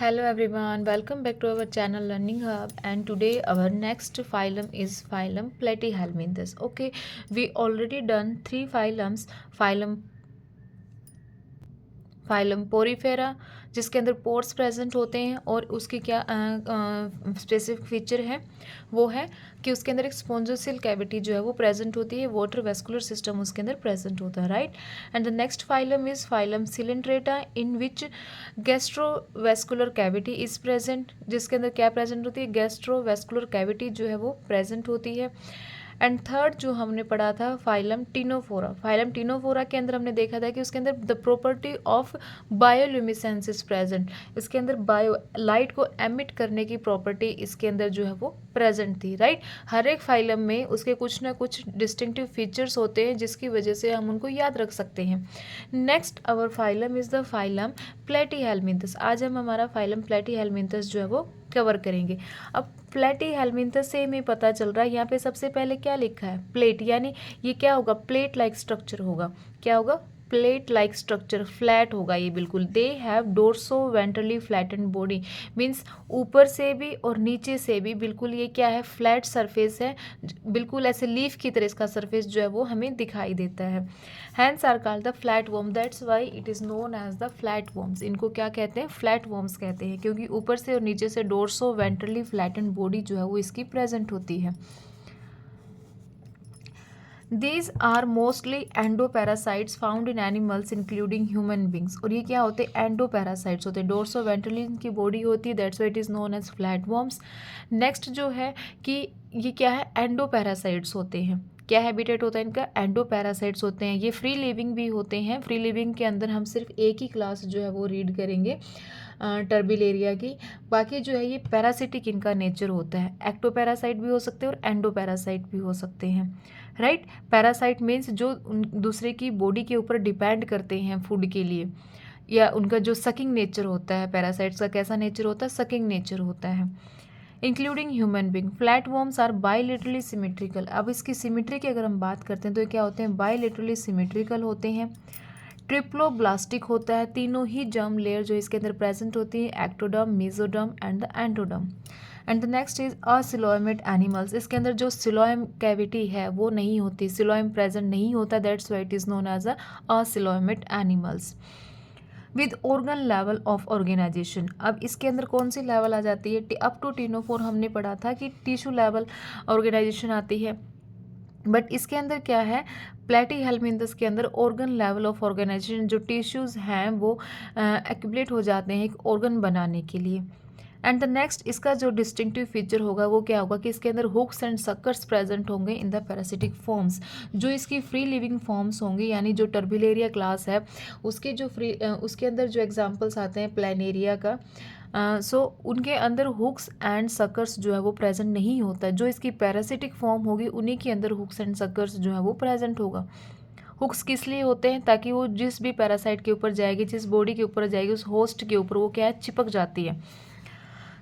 Hello everyone, welcome back to our channel Learning Hub, and today our next phylum is phylum Platyhelminthes. Okay, we already done three phylums, phylum phylum Porifera जिसके अंदर pores present होते हैं और उसकी क्या specific feature है वो है कि उसके अंदर एक स्पॉन्जोसिल कैविटी जो है वो प्रेजेंट होती है, वाटर वेस्कुलर सिस्टम उसके अंदर प्रेजेंट होता है, right. And the next phylum is phylum Coelenterata in which gastrovascular cavity is present, जिसके अंदर क्या प्रेजेंट होती है, गैस्ट्रोवेस्कुलर कैविटी जो है वो प्रेजेंट होती है। एंड थर्ड जो हमने पढ़ा था फाइलम टिनोफोरा, फाइलम टिनोफोरा के अंदर हमने देखा था कि उसके अंदर the property of bioluminescence is present, इसके अंदर बायो लाइट को एमिट करने की प्रॉपर्टी इसके अंदर जो है वो प्रेजेंट थी, राइट। हर एक फाइलम में उसके कुछ ना कुछ डिस्टिंक्टिव फीचर्स होते हैं जिसकी वजह से हम उनको याद रख सकते हैं। Next our phylum is the phylum Platyhelminthes. आज हम हमारा फाइलम प्लेटीहेल्मिन्थस जो है वो कवर करेंगे। अब प्लेटीहेल्मिन्थस से हमें पता चल रहा है, यहाँ पे सबसे पहले क्या लिखा है, प्लेट, यानी ये क्या होगा, प्लेट लाइक स्ट्रक्चर होगा। क्या होगा, प्लेट लाइक स्ट्रक्चर, फ्लैट होगा ये बिल्कुल। They have dorso ventrally flattened body, means ऊपर से भी और नीचे से भी बिल्कुल ये क्या है, फ्लैट सरफेस है, बिल्कुल ऐसे लीफ की तरह इसका सरफेस जो है वो हमें दिखाई देता है। Hence are called the flat worm, that's why it is known as the flat worms. इनको क्या कहते हैं, फ्लैट वर्म्स कहते हैं, क्योंकि ऊपर से और नीचे से डोर्सो वेंट्रली फ्लैटेंड बॉडी जो है वो इसकी प्रेजेंट होती है। These are mostly endoparasites found in animals including human beings। और ये क्या होते हैं, एंडोपैरासाइट्स होते हैं, डोर्सो वेंट्रली इनकी बॉडी होती है, that's why it is known as flatworms. Next जो है कि ये क्या है, एंडोपैरासाइट्स होते हैं। क्या हैबिटेट होता है इनका, एंडोपैरासाइट्स होते हैं। ये फ्री लिविंग भी होते हैं। फ्री लिविंग के अंदर हम सिर्फ एक ही क्लास जो है वो रीड करेंगे, टर्बिलेरिया की। बाकी जो है ये पैरासिटिक इनका नेचर होता है। एक्टोपैरासाइट भी हो सकते हैं और एंडोपैरासाइट भी हो सकते हैं, राइट। पैरासाइट मीन्स जो दूसरे की बॉडी के ऊपर डिपेंड करते हैं फूड के लिए, या उनका जो सकिंग नेचर होता है। पैरासाइट्स का कैसा नेचर होता है, सकिंग नेचर होता है। Including human being, flat worms are bilaterally symmetrical. अब इसकी सिमेट्री की अगर हम बात करते हैं तो ये क्या होते हैं, बायलेटरली सिमेट्रिकल होते हैं। ट्रिप्लोब्लास्टिक होता है, तीनों ही जर्म लेयर जो इसके अंदर प्रेजेंट होती है, ectoderm, mesoderm and the endoderm. And the next is acoelomate animals, इसके अंदर जो सिलोएम कैविटी है वो नहीं होती, सिलोएम प्रेजेंट नहीं होता, that's why it is known as acoelomate animals. With organ level of organization, अब इसके अंदर कौन सी लेवल आ जाती है, अप टू टिनोफोर हमने पढ़ा था कि टिश्यू लेवल ऑर्गेनाइजेशन आती है, बट इसके अंदर क्या है, प्लेटीहेल्मिन्थस के अंदर ऑर्गन लेवल ऑफ ऑर्गेनाइजेशन, जो टिश्यूज़ हैं वो एक्यूमुलेट हो जाते हैं एक ऑर्गन बनाने के लिए। एंड द नेक्स्ट इसका जो डिस्टिंक्टिव फीचर होगा वो क्या होगा कि इसके अंदर हुक्स एंड सक्कर्स प्रेजेंट होंगे इन द पैरासिटिक फॉर्म्स। जो इसकी फ्री लिविंग फॉर्म्स होंगी, यानी जो टर्बिलेरिया क्लास है उसके जो उसके अंदर जो एग्जांपल्स आते हैं प्लानेरिया का, उनके अंदर हुक्स एंड सकर्स जो है वो प्रेजेंट नहीं होता है। जो इसकी पैरासिटिक फॉर्म होगी उन्हीं के अंदर हुक्स एंड सकर्स जो है वो प्रेजेंट होगा। हुक्स किस लिए होते हैं, ताकि वो जिस भी पैरासाइट के ऊपर जाएगी, जिस बॉडी के ऊपर जाएगी, उस होस्ट के ऊपर वो क्या है, चिपक जाती है।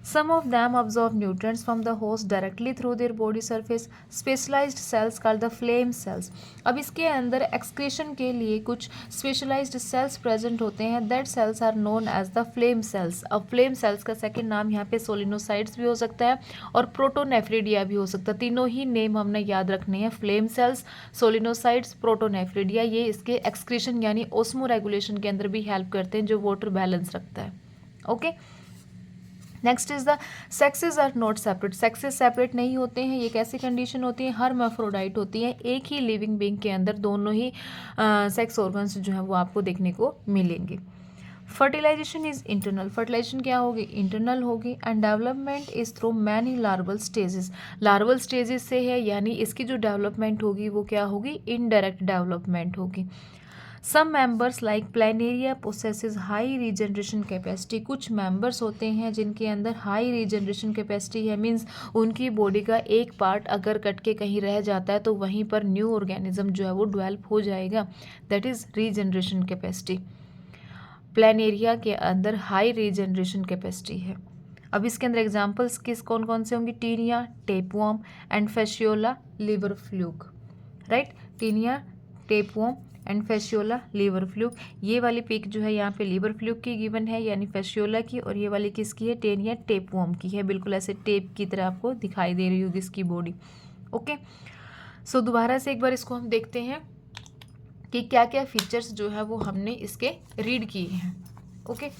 Some of them absorb nutrients from the host directly through their body surface. Specialized cells called the flame cells. अब इसके अंदर एक्सक्रीशन के लिए कुछ स्पेशलाइज्ड सेल्स प्रेजेंट होते हैं, that cells are known as the flame cells. अब flame cells का सेकंड नाम यहाँ पे सोलिनोसाइट्स भी हो सकता है और प्रोटोनेफ्रिडिया भी हो सकता है। तीनों ही नेम हमने याद रखने हैं, फ्लेम सेल्स, सोलिनोसाइट्स, प्रोटोनेफ्रिडिया। ये इसके एक्सक्रीशन यानी ओस्मो रेगुलेशन के अंदर भी हेल्प करते हैं, जो वाटर बैलेंस रखता है। Okay, next is the sexes are not separate, sexes separate नहीं होते हैं। ये कैसी कंडीशन होती है, हर्माफ्रोडाइट होती है। एक ही लिविंग बीइंग के अंदर दोनों ही सेक्स ऑर्गन्स जो है वो आपको देखने को मिलेंगे। फर्टिलाइजेशन इज इंटरनल, फर्टिलाइजेशन क्या होगी, इंटरनल होगी। And development is through many larval stages, larval stages से है, यानी इसकी जो डेवलपमेंट होगी वो क्या होगी, इनडायरेक्ट डेवलपमेंट होगी। Some members like planaria possesses high regeneration capacity, कुछ मेंबर्स होते हैं जिनके अंदर हाई रीजनरेशन कैपेसिटी है, मींस उनकी बॉडी का एक पार्ट अगर कट के कहीं रह जाता है तो वहीं पर न्यू ऑर्गेनिज्म जो है वो डेवलप हो जाएगा, that is regeneration capacity. Planaria के अंदर हाई रीजनरेशन कैपेसिटी है। अब इसके अंदर एग्जाम्पल्स किस कौन कौन से होंगे, Taenia, tapeworm and Fasciola liver fluke, right. Taenia, tapeworm and Fasciola liver fluke. ये वाली पिक जो है यहाँ पे लीवर फ्लूक की गिवन है यानी फेशियोला की, और ये वाली किसकी है, टेनिया टेपवर्म की है। बिल्कुल ऐसे टेप की तरह आपको दिखाई दे रही होगी इसकी बॉडी। ओके, सो दोबारा से एक बार इसको हम देखते हैं कि क्या क्या फीचर्स जो है वो हमने इसके रीड किए हैं। ओके,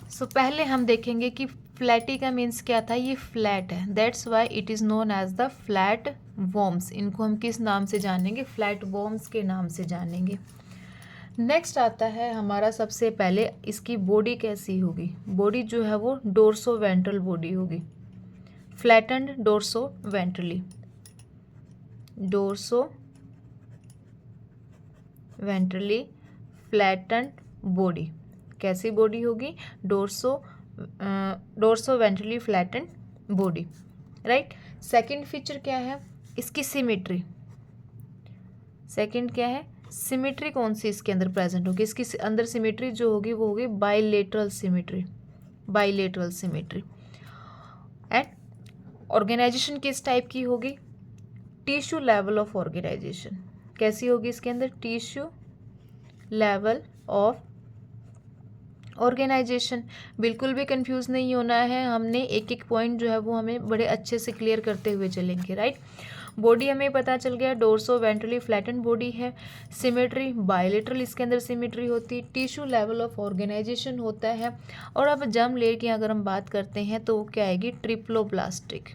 सो पहले हम देखेंगे कि फ्लैटी का मीन्स क्या था, ये फ्लैट है, that's why it is known as the flat worms. इनको हम किस नाम से जानेंगे, फ्लैट वॉर्म्स के नाम से जानेंगे। नेक्स्ट आता है हमारा सबसे पहले इसकी बॉडी कैसी होगी। बॉडी जो है वो डोर्सो वेंट्रल बॉडी होगी, flattened dorso ventrally, dorso ventrally flattened body. कैसी बॉडी होगी, dorso ventrally flattened body, right. Second feature क्या है, इसकी सिमेट्री। सेकंड क्या है, सिमेट्री कौन सी इसके अंदर प्रेजेंट होगी, इसकी अंदर सिमेट्री जो होगी वो होगी bilateral symmetry, bilateral symmetry. And organisation किस टाइप की होगी, टिश्यू लेवल ऑफ ऑर्गेनाइजेशन। कैसी होगी इसके अंदर, टिश्यू लेवल ऑफ ऑर्गेनाइजेशन। बिल्कुल भी कंफ्यूज नहीं होना है, हमने एक एक पॉइंट जो है वो हमें बड़े अच्छे से क्लियर करते हुए चलेंगे, राइट। बॉडी हमें पता चल गया, डोर्सो वेंट्रली फ्लैटेंड बॉडी है। सिमेट्री बायलेटरल इसके अंदर सिमेट्री होती, टिश्यू लेवल ऑफ ऑर्गेनाइजेशन होता है। और अब जर्म लेयर की अगर हम बात करते हैं तो क्या आएगी, triploblastic,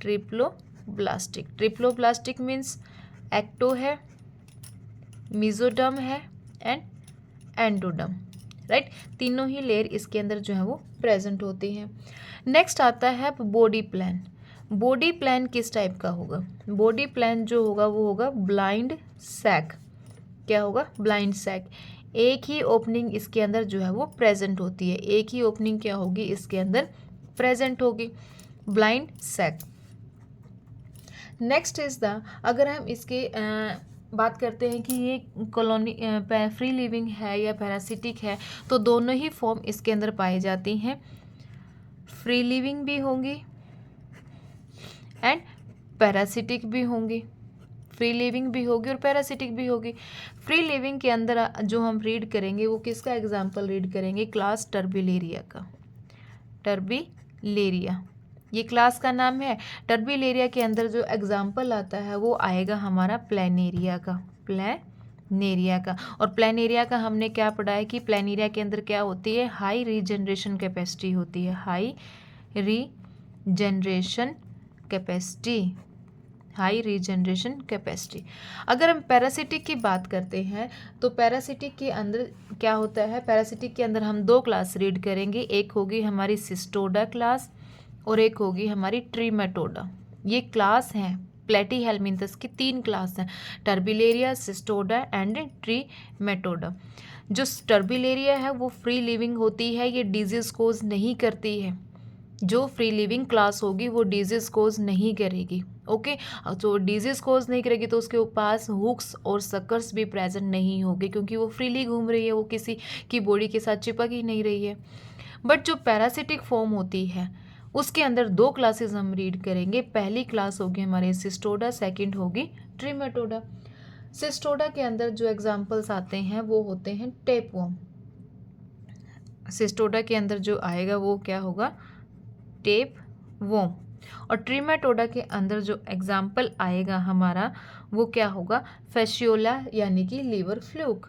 triploblastic. Triploblastic means ecto है, मेसोडर्म है एंड एंडोडर्म, राइट। तीनों ही लेयर इसके अंदर जो है वो प्रेजेंट होती हैं। नेक्स्ट आता है बॉडी प्लान। बॉडी प्लान किस टाइप का होगा, बॉडी प्लान जो होगा वो होगा ब्लाइंड सैक। क्या होगा, ब्लाइंड सैक। एक ही ओपनिंग इसके अंदर जो है वो प्रेजेंट होती है, एक ही ओपनिंग क्या होगी इसके अंदर प्रेजेंट होगी, blind sac. Next is the, अगर हम इसके बात करते हैं कि ये कॉलोनी फ्री लिविंग है या पैरासिटिक है, तो दोनों ही फॉर्म इसके अंदर पाई जाती हैं, फ्री लिविंग भी होंगी एंड पैरासिटिक भी होंगी। फ्री लिविंग भी होगी और पैरासिटिक भी होगी। फ्री लिविंग के अंदर जो हम रीड करेंगे वो किसका एग्जाम्पल रीड करेंगे, क्लास टर्बिलेरिया का, टर्बिलेरिया ये क्लास का नाम है। टर्बिलेरिया के अंदर जो एग्जाम्पल आता है वो आएगा हमारा प्लेनेरिया का, प्लेनेरिया का। और प्लेनेरिया का हमने क्या पढ़ा है कि प्लेनेरिया के अंदर क्या होती है, हाई रीजनरेशन कैपेसिटी होती है, high regeneration capacity, high regeneration capacity. अगर हम पैरासिटिक की बात करते हैं तो पैरासिटिक के अंदर क्या होता है, पैरासिटिक के अंदर हम दो क्लास रीड करेंगे, एक होगी हमारी सिस्टोडा क्लास और एक होगी हमारी ट्रीमेटोडा। ये क्लास हैं प्लेटीहेल्मिन्थस की, तीन क्लास हैं, टर्बिलेरिया, सिस्टोडा एंड ट्रीमेटोडा। जो टर्बिलेरिया है वो फ्री लिविंग होती है, ये डिजीज कोज नहीं करती है। जो फ्री लिविंग क्लास होगी वो डिजीज कोज नहीं करेगी, ओके। तो डिजीज कोज नहीं करेगी तो उसके पास हुक्स और सकर्स भी प्रेजेंट नहीं होंगे, क्योंकि वो फ्रीली घूम रही है, वो किसी की बॉडी के साथ चिपक ही नहीं रही है। बट जो पैरासिटिक फॉर्म होती है उसके अंदर दो क्लासेस हम रीड करेंगे। पहली क्लास होगी हमारे सिस्टोडा, सेकंड होगी ट्रीमेटोडा। सिस्टोडा के अंदर जो एग्जाम्पल्स आते हैं वो होते हैं टेपवर्म। सिस्टोडा के अंदर जो आएगा वो क्या होगा, टेपवर्म। और ट्रीमेटोडा के अंदर जो एग्जाम्पल आएगा हमारा वो क्या होगा, फेशियोला यानी कि लीवर फ्लूक,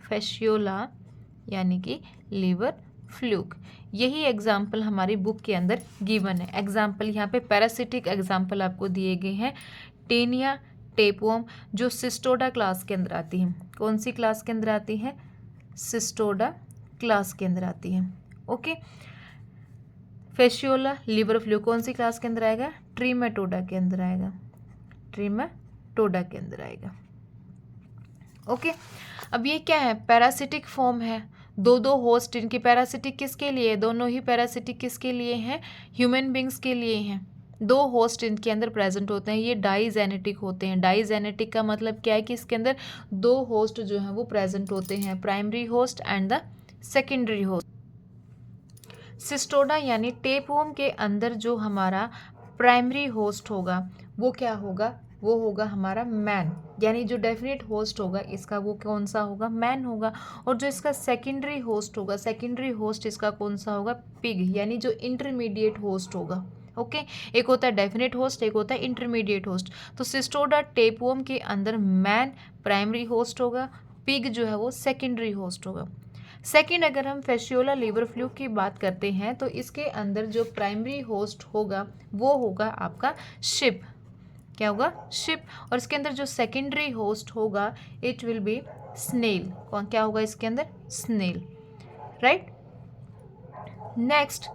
फेशियोला यानी कि लीवर फ्लूक। यही एग्जाम्पल हमारी बुक के अंदर गिवन है। एग्जाम्पल यहाँ पे पैरासिटिक एग्जाम्पल आपको दिए गए हैं, टेनिया टेपवर्म जो सिस्टोडा क्लास के अंदर आती है। कौन सी क्लास के अंदर आती है, सिस्टोडा क्लास के अंदर आती है, ओके। फेशियोला लीवर फ्लू कौन सी क्लास के अंदर आएगा, ट्रीमेटोडा के अंदर आएगा, ट्रीमेटोडा के अंदर आएगा, ओके। अब ये क्या है, पैरासिटिक फॉर्म है, दो दो होस्ट इनकी। पैरासिटिक किसके लिए, दोनों ही पैरासिटिक किसके लिए हैं, ह्यूमन बींग्स के लिए हैं। दो होस्ट इनके अंदर प्रेजेंट होते हैं, ये डाइजेनेटिक होते हैं। डाइजेनेटिक का मतलब क्या है कि इसके अंदर दो होस्ट जो हैं वो प्रेजेंट होते हैं, primary host and the secondary host. Cestoda यानी टेपवर्म के अंदर जो हमारा प्राइमरी होस्ट होगा वो क्या होगा, वो होगा हमारा मैन, यानी जो डेफिनेट होस्ट होगा इसका वो कौन सा होगा, मैन होगा। और जो इसका सेकेंडरी होस्ट होगा, सेकेंडरी होस्ट इसका कौन सा होगा, पिग, यानी जो इंटरमीडिएट होस्ट होगा। ओके, एक होता है डेफिनेट होस्ट, एक होता है इंटरमीडिएट होस्ट। तो सिस्टोडा टेपवर्म के अंदर मैन प्राइमरी होस्ट होगा, पिग जो है वो सेकेंडरी होस्ट होगा। सेकेंड, अगर हम फेशियोला लीवर फ्लू की बात करते हैं तो इसके अंदर जो प्राइमरी होस्ट होगा वो होगा आपका शिप, क्या होगा, शिप। और इसके अंदर जो सेकेंडरी होस्ट होगा इट विल बी स्नेल, कौन क्या होगा इसके अंदर, स्नेल, राइट। नेक्स्ट,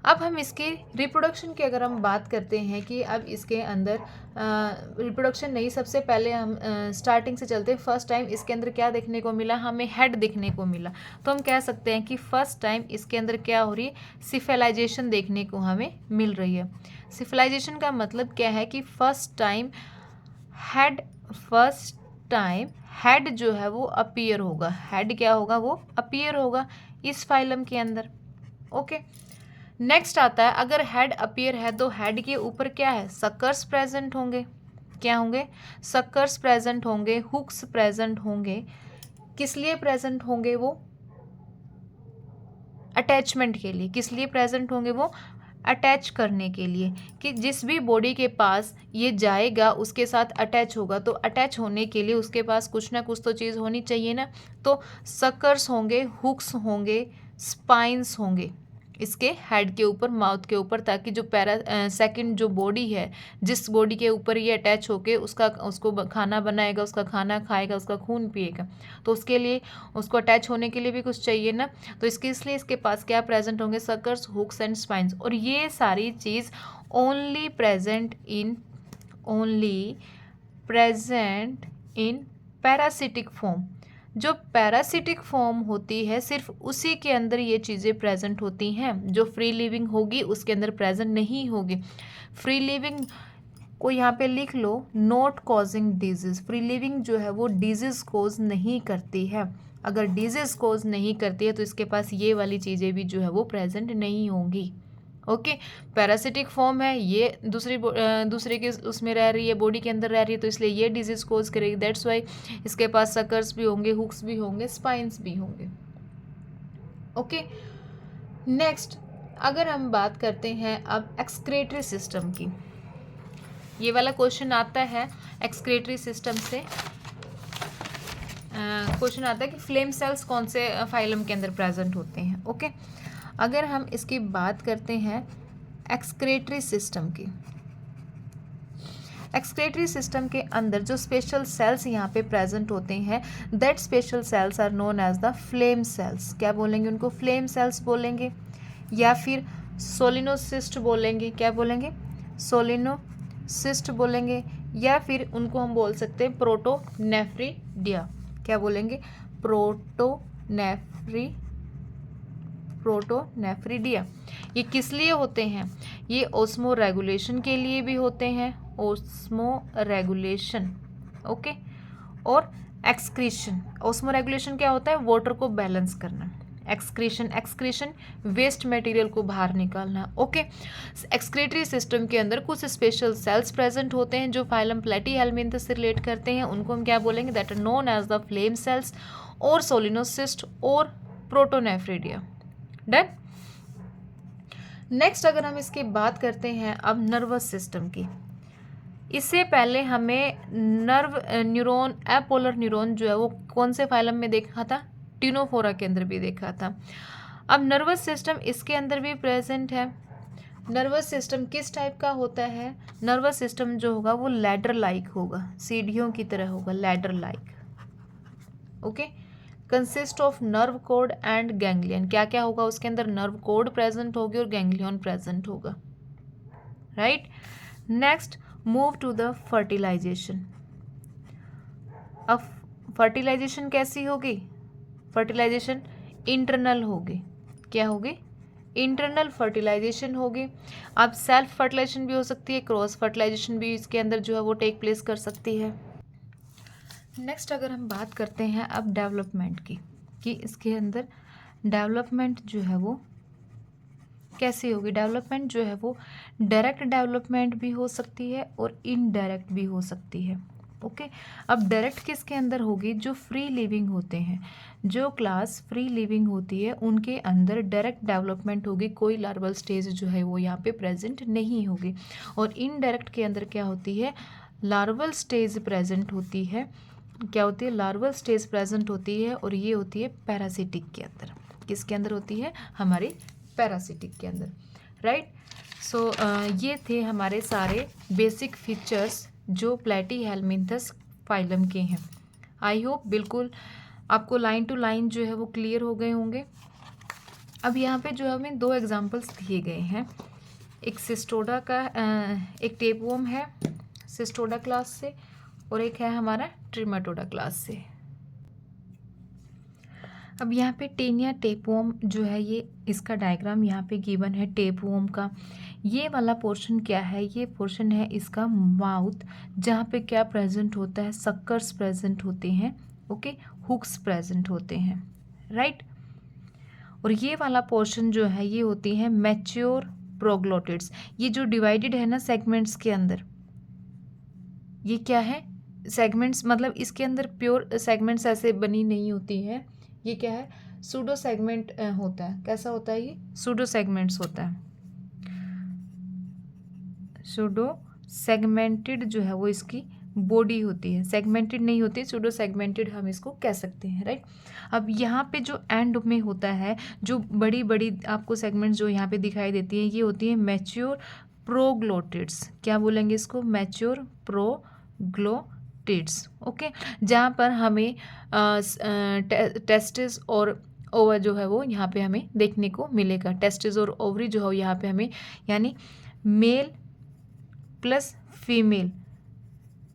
अब हम इसके रिप्रोडक्शन की अगर हम बात करते हैं कि अब इसके अंदर रिप्रोडक्शन नहीं, सबसे पहले हम स्टार्टिंग से चलते हैं। फर्स्ट टाइम इसके अंदर क्या देखने को मिला, हमें हेड देखने को मिला। तो हम कह सकते हैं कि फर्स्ट टाइम इसके अंदर क्या हो रही है, सिफेलाइजेशन देखने को हमें मिल रही है। सिफेलाइजेशन का मतलब क्या है कि फर्स्ट टाइम हेड जो है वो अपीयर होगा, हेड क्या होगा, वो अपीयर होगा इस फाइलम के अंदर। ओके, नेक्स्ट आता है, अगर हेड अपीयर है तो हेड के ऊपर क्या है, सक्कर्स प्रेजेंट होंगे, क्या होंगे, सक्कर्स प्रेजेंट होंगे, हुक्स प्रेजेंट होंगे। किस लिए प्रेजेंट होंगे, वो अटैचमेंट के लिए। किस लिए प्रेजेंट होंगे, वो अटैच करने के लिए, कि जिस भी बॉडी के पास ये जाएगा उसके साथ अटैच होगा। तो अटैच होने के लिए उसके पास कुछ ना कुछ तो चीज़ होनी चाहिए ना। तो सक्कर्स होंगे, हुक्स होंगे, स्पाइंस होंगे इसके हेड के ऊपर, माउथ के ऊपर, ताकि जो सेकंड जो बॉडी है, जिस बॉडी के ऊपर ये अटैच होके उसको खाना बनाएगा, उसका खाना खाएगा, उसका खून पिएगा, तो उसके लिए उसको अटैच होने के लिए भी कुछ चाहिए ना। तो इसलिए इसके पास क्या प्रेजेंट होंगे, सक्कर्स, हुक्स एंड स्पाइंस। और ये सारी चीज़ only present in parasitic form. जो पैरासिटिक फॉर्म होती है सिर्फ उसी के अंदर ये चीज़ें प्रेजेंट होती हैं। जो फ्री लिविंग होगी उसके अंदर प्रेजेंट नहीं होगी। फ्री लिविंग को यहाँ पे लिख लो, not causing disease. Free living जो है वो डिजीज कोज नहीं करती है। अगर डिजीज कोज नहीं करती है तो इसके पास ये वाली चीज़ें भी जो है वो प्रेजेंट नहीं होंगी। ओके, पैरासिटिक फॉर्म है, ये दूसरे के उसमें रह रही है, बॉडी के अंदर रह रही है, तो इसलिए ये डिजीज कोज करेगी। दैट्स वाई इसके पास सकर्स भी होंगे, हुक्स भी होंगे, स्पाइंस भी होंगे। ओके, नेक्स्ट, अगर हम बात करते हैं अब एक्सक्रेटरी सिस्टम की, ये वाला क्वेश्चन आता है एक्सक्रेटरी सिस्टम से। क्वेश्चन आता है कि फ्लेम सेल्स कौन से फाइलम के अंदर प्रेजेंट होते हैं। ओके, अगर हम इसकी बात करते हैं एक्सक्रेटरी सिस्टम की, एक्सक्रेटरी सिस्टम के अंदर जो स्पेशल सेल्स यहाँ पे प्रेजेंट होते हैं, that special cells are known as the flame cells. क्या बोलेंगे उनको, फ्लेम सेल्स बोलेंगे, या फिर सोलिनोसिस्ट बोलेंगे। क्या बोलेंगे, सोलिनोसिस्ट बोलेंगे, या फिर उनको हम बोल सकते हैं प्रोटोनेफ्रिडिया। क्या बोलेंगे, प्रोटोनेफ्रिडिया। ये किस लिए होते हैं, ये ओस्मो रेगुलेशन के लिए भी होते हैं, ओस्मो रेगुलेशन। ओके, और एक्सक्रीशन। ओस्मो रेगुलेशन क्या होता है, वाटर को बैलेंस करना। एक्सक्रीशन वेस्ट मटेरियल को बाहर निकालना। ओके, एक्सक्रेटरी सिस्टम के अंदर कुछ स्पेशल सेल्स प्रेजेंट होते हैं जो फाइलम प्लेटीहेल्मिन्थस से रिलेट करते हैं, उनको हम क्या बोलेंगे, that are known as the flame cells और सोलिनोसिस्ट और प्रोटोनेफ्रिडिया। डन। नेक्स्ट, अगर हम इसकी बात करते हैं अब नर्वस सिस्टम की, इससे पहले हमें न्यूरॉन, एपोलर न्यूरॉन जो है वो कौन से फाइलम में देखा था, टिनोफोरा के अंदर भी देखा था। अब नर्वस सिस्टम इसके अंदर भी प्रेजेंट है। नर्वस सिस्टम किस टाइप का होता है, नर्वस सिस्टम जो होगा वो लैडर लाइक होगा, सीढ़ियों की तरह होगा, ladder like. Okay, consist of nerve code and ganglion. क्या क्या होगा उसके अंदर, नर्व कोड प्रेजेंट होगी और गैंग्लियन प्रेजेंट होगा, right. Next, move to the fertilisation. अब फर्टिलाइजेशन कैसी होगी, फर्टिलाइजेशन इंटरनल होगी। क्या होगी, इंटरनल फर्टिलाइजेशन होगी। अब सेल्फ फर्टिलाइजेशन भी हो सकती है, क्रॉस फर्टिलाइजेशन भी इसके अंदर जो है वो टेक प्लेस कर सकती है। नेक्स्ट, अगर हम बात करते हैं अब डेवलपमेंट की, कि इसके अंदर डेवलपमेंट जो है वो कैसे होगी? डेवलपमेंट जो है वो डायरेक्ट डेवलपमेंट भी हो सकती है और इनडायरेक्ट भी हो सकती है। ओके, अब डायरेक्ट किसके अंदर होगी? जो फ्री लिविंग होते हैं, जो क्लास फ्री लिविंग होती है उनके अंदर डायरेक्ट डेवलपमेंट होगी, कोई लार्वल स्टेज जो है वो यहाँ पे प्रेजेंट नहीं होगी। और इनडायरेक्ट के अंदर क्या होती है? लार्वल स्टेज प्रेजेंट होती है। क्या होती है? लार्वल स्टेज प्रेजेंट होती है और ये होती है पैरासिटिक के अंदर। किसके अंदर होती है? हमारे पैरासिटिक के अंदर, राइट। सो ये थे हमारे सारे बेसिक फीचर्स जो प्लेटीहेल्मिन्थस फाइलम के हैं। आई होप बिल्कुल आपको लाइन टू लाइन जो है वो क्लियर हो गए होंगे। अब यहाँ पे जो हमें 2 एग्जांपल्स दिए गए हैं, एक सिस्टोडा का एक टेपवर्म है सिस्टोडा क्लास से और एक है हमारा ट्रिमेटोडा क्लास से। अब यहाँ पे टेनिया टेपवर्म जो है ये इसका डायग्राम यहाँ पे गिवन है टेपवर्म का। ये वाला पोर्शन क्या है? ये पोर्शन है इसका माउथ, जहाँ पे क्या प्रेजेंट होता है? सक्कर्स प्रेजेंट होते हैं, ओके, हुक्स प्रेजेंट होते हैं, राइट। और ये वाला पोर्शन जो है ये होती है मैच्योर प्रोग्लोटिड्स। ये जो डिवाइडेड है ना सेगमेंट्स के अंदर, ये क्या है? सेगमेंट्स, मतलब इसके अंदर प्योर सेगमेंट्स ऐसे बनी नहीं होती है। ये क्या है? सूडो सेगमेंट होता है। कैसा होता है? ये सूडो सेगमेंट्स होता है। सूडो सेगमेंटेड जो है वो इसकी बॉडी होती है, सेगमेंटेड नहीं होती, सूडो सेगमेंटेड हम इसको कह सकते हैं, राइट। अब यहाँ पे जो एंड में होता है, जो बड़ी बड़ी आपको सेगमेंट्स जो यहाँ पे दिखाई देती है, ये होती है मैच्योर प्रोग्लोटिड्स। क्या बोलेंगे इसको? Mature proglottids, okay. जहाँ पर हमें टेस्टिस और ओवर जो है वो यहाँ पे हमें देखने को मिलेगा। टेस्टिस और ओवरी जो है यहाँ पे हमें, यानी male plus female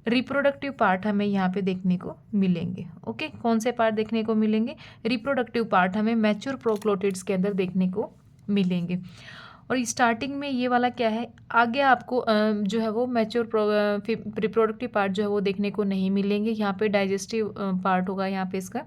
reproductive part हमें यहाँ पे देखने को मिलेंगे, ओके। कौन से पार्ट देखने को मिलेंगे? रिप्रोडक्टिव पार्ट हमें मैच्योर प्रोक्लोटिड्स के अंदर देखने को मिलेंगे। और स्टार्टिंग में ये वाला क्या है? आगे आपको जो है वो मैच्योर रिप्रोडक्टिव पार्ट जो है वो देखने को नहीं मिलेंगे। यहाँ पे डाइजेस्टिव पार्ट होगा यहाँ पे इसका,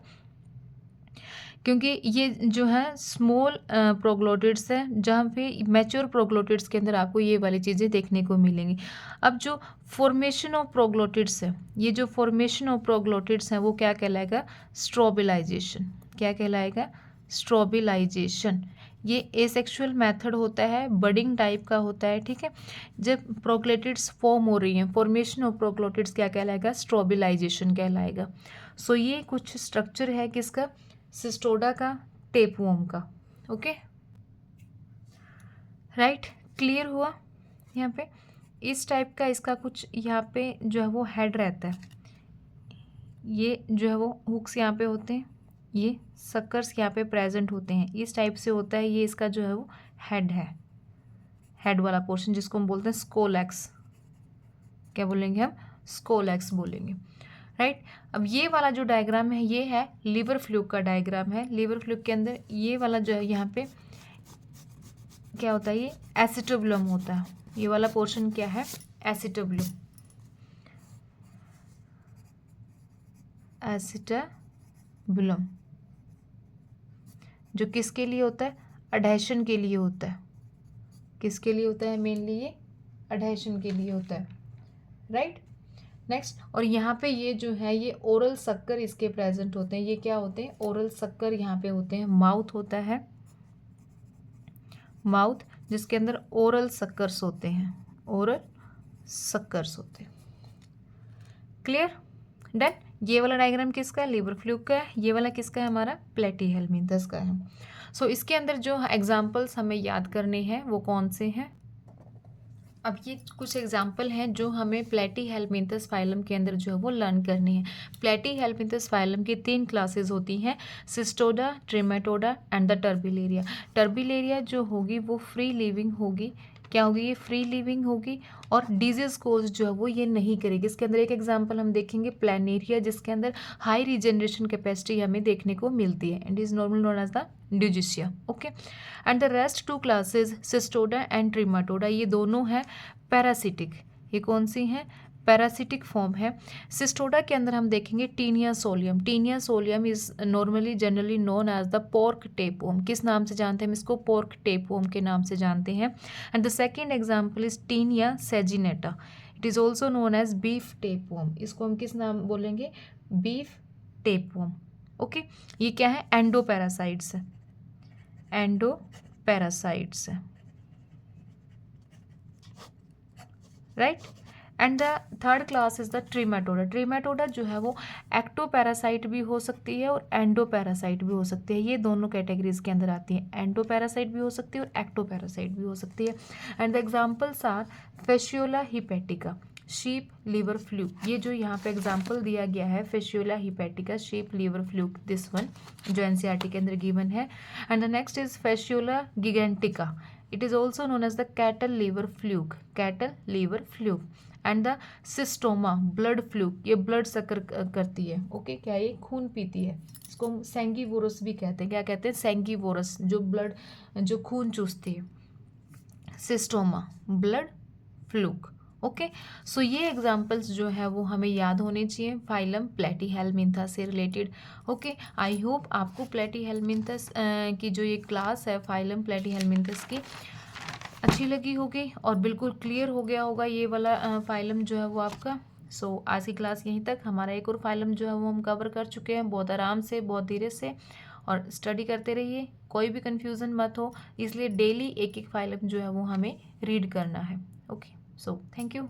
क्योंकि ये जो है स्मॉल प्रोग्लोटिड्स है, जहाँ पे मैच्योर प्रोग्लोटिड्स के अंदर आपको ये वाली चीज़ें देखने को मिलेंगी। अब जो फॉर्मेशन ऑफ प्रोग्लोटिड्स है, ये जो फॉर्मेशन ऑफ प्रोग्लोटिड्स हैं वो क्या कहलाएगा? स्ट्रोबिलाइजेशन। क्या कहलाएगा? स्ट्रोबिलाइजेशन। ये एसेक्सुअल मेथड होता है, बडिंग टाइप का होता है, ठीक है। जब प्रोग्लोटिड्स फॉर्म हो रही हैं, फॉर्मेशन ऑफ प्रोग्लोटिड्स क्या कहलाएगा? स्ट्रोबिलाइजेशन कहलाएगा। सो ये कुछ स्ट्रक्चर है किसका? सिस्टोडा का, टेपवर्म का, ओके, राइट। क्लियर हुआ? यहाँ पे इस टाइप का इसका कुछ यहाँ पे जो है वो हेड रहता है। ये जो है वो हुक्स यहाँ पे होते हैं, ये सक्कर्स यहाँ पे प्रेजेंट होते हैं, इस टाइप से होता है। ये इसका जो है वो हेड है, हेड वाला पोर्शन जिसको हम बोलते हैं स्कोलैक्स। क्या बोलेंगे हम? स्कोलैक्स बोलेंगे, राइट। अब ये वाला जो डायग्राम है ये है लीवर फ्लूक का डायग्राम है। लीवर फ्लूक के अंदर ये वाला जो है यहाँ पे क्या होता है? ये एसिटोब्लम होता है। ये वाला पोर्शन क्या है? एसिटोब्लम। एसिटोब्लम जो किसके लिए होता है? अडहेशन के लिए होता है। किसके लिए होता है? मेनली ये अडहेशन के लिए होता है, राइट। नेक्स्ट, और यहाँ पे ये जो है ये ओरल सक्कर इसके प्रेजेंट होते हैं। ये क्या होते हैं? ओरल सक्कर यहाँ पे होते हैं। माउथ होता है, माउथ जिसके अंदर ओरल सक्कर्स होते हैं, ओरल सक्कर्स होते हैं। क्लियर? डन। ये वाला डायग्राम किसका है? लीवर फ्लूक का है। ये वाला किसका है? हमारा प्लेटीहेल्मिन्थस का है। सो इसके अंदर जो एग्जाम्पल्स हमें याद करने हैं वो कौन से हैं? अब ये कुछ एग्जाम्पल हैं जो हमें प्लेटीहेल्मिन्थस फाइलम के अंदर जो है वो लर्न करनी है। प्लेटीहेल्मिन्थस फाइलम की 3 क्लासेस होती हैं, Cestoda, Trematoda and the Turbellaria. Turbellaria जो होगी वो फ्री लिविंग होगी। क्या होगी? ये फ्री लिविंग होगी और डिजीज कोज जो है वो ये नहीं करेगी। इसके अंदर एक एग्जांपल हम देखेंगे प्लानेरिया, जिसके अंदर हाई रीजनरेशन कैपेसिटी हमें देखने को मिलती है and is normal known as the Dugesia, okay. And the rest 2 classes Cestoda and Trematoda, ये दोनों हैं पैरासिटिक। ये कौन सी हैं? पैरासिटिक फॉर्म है। सिस्टोडा के अंदर हम देखेंगे taenia solium. Taenia solium is normally generally known as the pork tapeworm. किस नाम से जानते हैं हम इसको? पोर्क टेपवर्म के नाम से जानते हैं। And the second example is taenia saginata. It is also known as beef tapeworm. इसको हम किस नाम बोलेंगे? Beef tapeworm. ओके, ये क्या है? एंडोपैरासाइट्स है, एंडोपैरासाइट्स है, right. And the third class is the Trematoda. Trematoda जो है वो एक्टोपैरासाइट भी हो सकती है और एंडोपैरासाइट भी हो सकती है। ये दोनों कैटेगरीज के अंदर आती हैं, एंडोपैरासाइट भी हो सकती है और एक्टोपैरासाइट भी हो सकती है। And the examples are Fasciola hepatica, sheep liver fluke. ये जो यहाँ पे एग्जाम्पल दिया गया है Fasciola hepatica, sheep liver fluke, this one जो एनसीईआरटी के अंदर गिवन है। And the next is Fasciola gigantica. It is also known as the cattle liver fluke, cattle liver fluke. And the Schistosoma blood fluke, ये blood sucker करती है। Okay, क्या ये खून पीती है। इसको हम सेंगीवोरस भी कहते हैं। क्या कहते हैं? सेंगीवोरस, जो ब्लड, जो खून चूसती है। Cystoma, blood fluke. ओके, सो ये एग्जाम्पल्स जो है वो हमें याद होने चाहिए फाइलम प्लेटीहेल्मिंथा से रिलेटेड। ओके, आई होप आपको प्लेटीहेल्मिंथस की जो ये क्लास है फाइलम प्लेटीहेल्मिंथस की अच्छी लगी होगी और बिल्कुल क्लियर हो गया होगा ये वाला फाइलम जो है वो आपका। सो आज की क्लास यहीं तक। हमारा एक और फाइलम जो है वो हम कवर कर चुके हैं, बहुत आराम से, बहुत धीरे से, और स्टडी करते रहिए, कोई भी कन्फ्यूज़न मत हो। इसलिए डेली एक एक फाइलम जो है वो हमें रीड करना है। Okay, so thank you.